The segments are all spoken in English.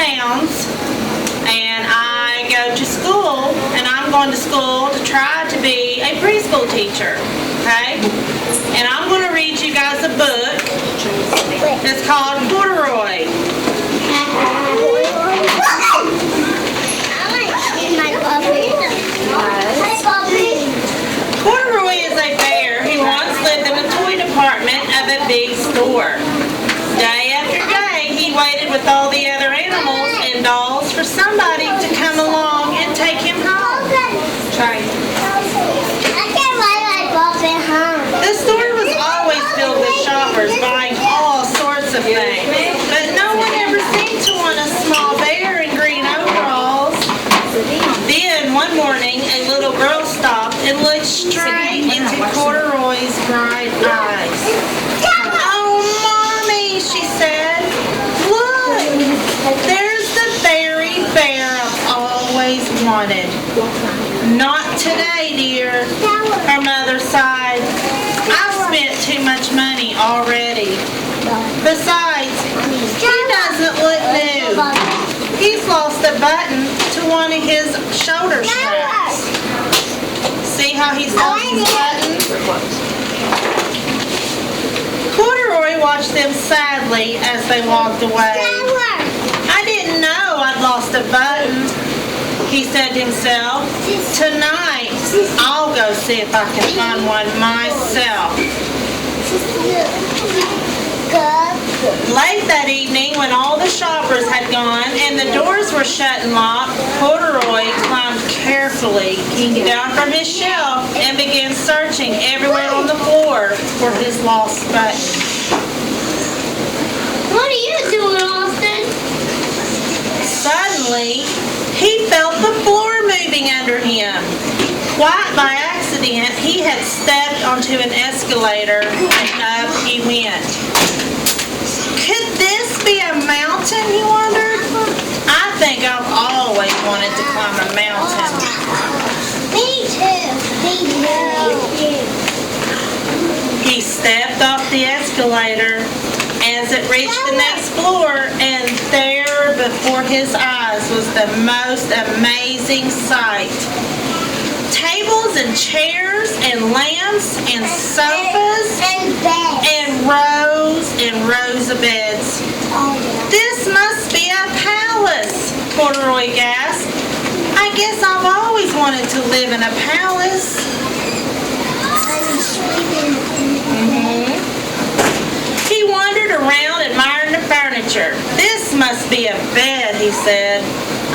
pounds, and I go to school, and I'm going to school to try to be a preschool teacher, okay? And I'm going to read you guys a book. It's called Corduroy. Corduroy is a bear who once lived in the toy department of a big store. Day after day, he waited with all the other animals and dolls for somebody to come along and take him home. Try it. The store was always filled with shoppers buying all sorts of things, but no one ever seemed to want a small bear in green overalls. Then one morning, a little girl stopped and looked straight into Corduroy's bright eyes. "Oh, Mommy," she said, "look, there's the very bear I've always wanted." "Not today, dear," her mother sighed. "I've spent too much money already. Besides, he doesn't look new. He's lost a button to one of his shoulder straps. See how he's lost his button?" Corduroy watched them sadly as they walked away. "I didn't know I'd lost a button," he said to himself. "Tonight, I'll go see if I can find one myself." Late that evening, when all the shoppers had gone and the doors were shut and locked, Corduroy climbed carefully down from his shelf and began searching everywhere on the floor for his lost button. What are you doing, Austin? Suddenly, he felt the floor moving under him. Quite by accident, he had stepped onto an escalator and up he went. Could this be a mountain, he wondered? I think I've always wanted to climb a mountain. Me too. He stepped off the escalator as it reached the next floor, and there before his eyes was the most amazing sight. Tables and chairs and lamps and sofas and rows of beds. "This must be a palace," Corduroy gasped. "I guess I've always wanted to live in a palace." He wandered around admiring the furniture. "This must be a bed," he said.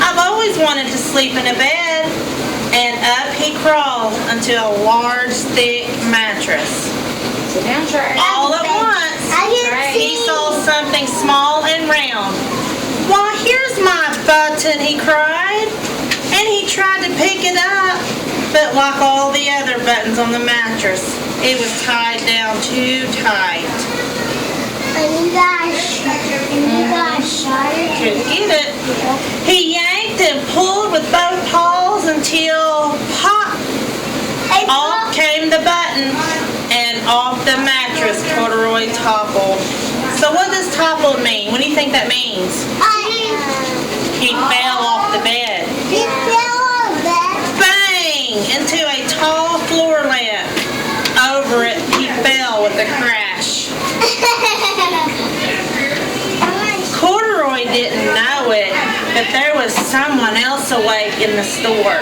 "I've always wanted to sleep in a bed." And up he crawled onto a large, thick mattress. All at once, he saw something small and round. "Why, here's my button," he cried. And he tried to pick it up, but like all the other buttons on the mattress, it was tied down too tight. Couldn't get it. He yanked and pulled with both paws until pop! Off came the button, and off the mattress Corduroy toppled. So what does toppled mean? What do you think that means? He fell off the bed. Bang! Into a tall floor lamp. Over it, he fell with a crash. Corduroy didn't know it, but there was someone else awake in the store.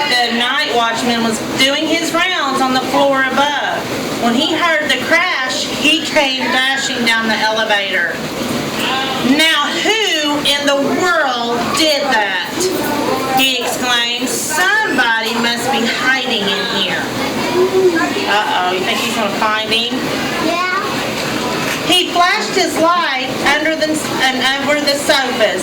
The night watchman was doing his rounds on the floor above. When he heard the crash, he came dashing down the elevator. "Now who in the world did that?" he exclaimed. "Somebody must be hiding in here." Uh-oh, you think he's going to find him? Yeah. He flashed his light over the sofas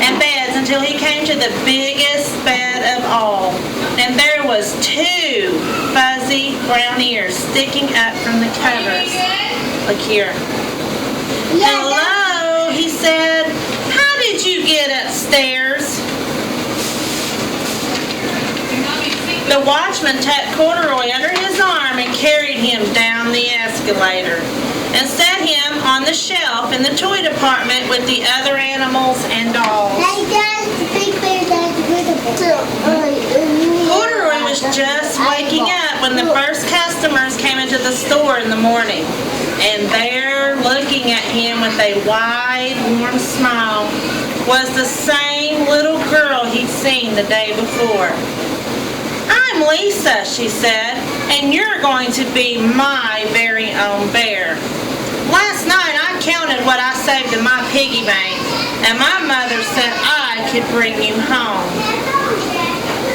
and beds until he came to the biggest bed of all. And there was 2 fuzzy brown ears sticking up from the covers. Look here. "Hello," he said. "How did you get upstairs?" The watchman tucked Corduroy under his arm and carried him down the escalator and set him him on the shelf in the toy department with the other animals and dolls. Hey, Dad, the big bear that's beautiful. Corduroy was just waking up when the first customers came into the store in the morning. And there, looking at him with a wide, warm smile, was the same little girl he'd seen the day before. "I'm Lisa," she said, "and you're going to be my very own bear. Last night I counted what I saved in my piggy bank, and my mother said I could bring you home."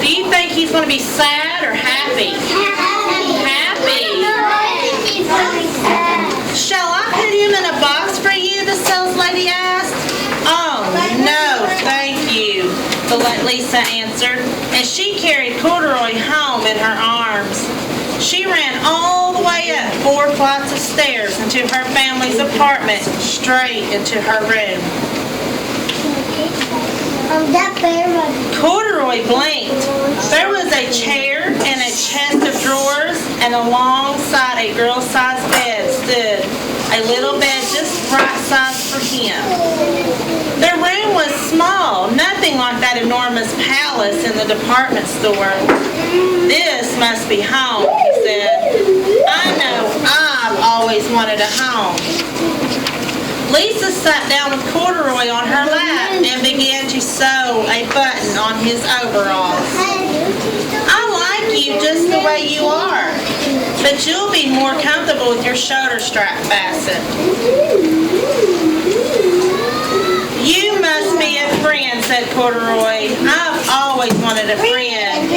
Do you think he's going to be sad or happy? Happy. "Shall I put him in a box for you?" the sales lady asked. "Oh, no, thank you," Lisa answered, and she carried Corduroy home in her arms. She ran all the way up 4 flights of stairs into her family's apartment, straight into her room. Corduroy blinked. There was a chair and a chest of drawers, and alongside a girl-sized bed stood a little bed just right size for him. Their room was small, nothing like that enormous palace in the department store. "This must be home," he said. "I know I've always wanted a home." Lisa sat down with Corduroy on her lap and began to sew a button on his overalls. "I like you just the way you are, but you'll be more comfortable with your shoulder strap fastened." "You must be a friend," said Corduroy. "I've always wanted a friend."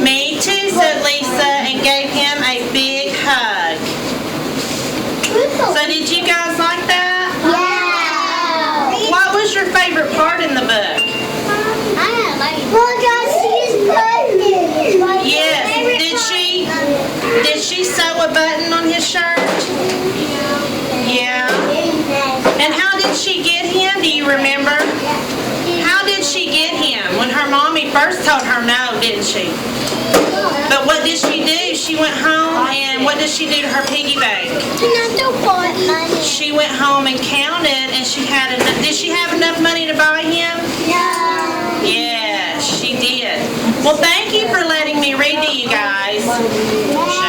"Me too," said Lisa, and gave him a big hug. So did you guys like that? Yeah. What was your favorite part in the book? Yes. Did she sew a button on his shirt? Yeah. And how did she get him? Do you remember? How did she get him? When her mommy first told her no, didn't she? But what did she do? She went home, and what did she do to her piggy bank? She went home and counted, and she had enough. Did she have enough money to buy him? No. Yeah, she did. Well, thank you for letting me read to you guys.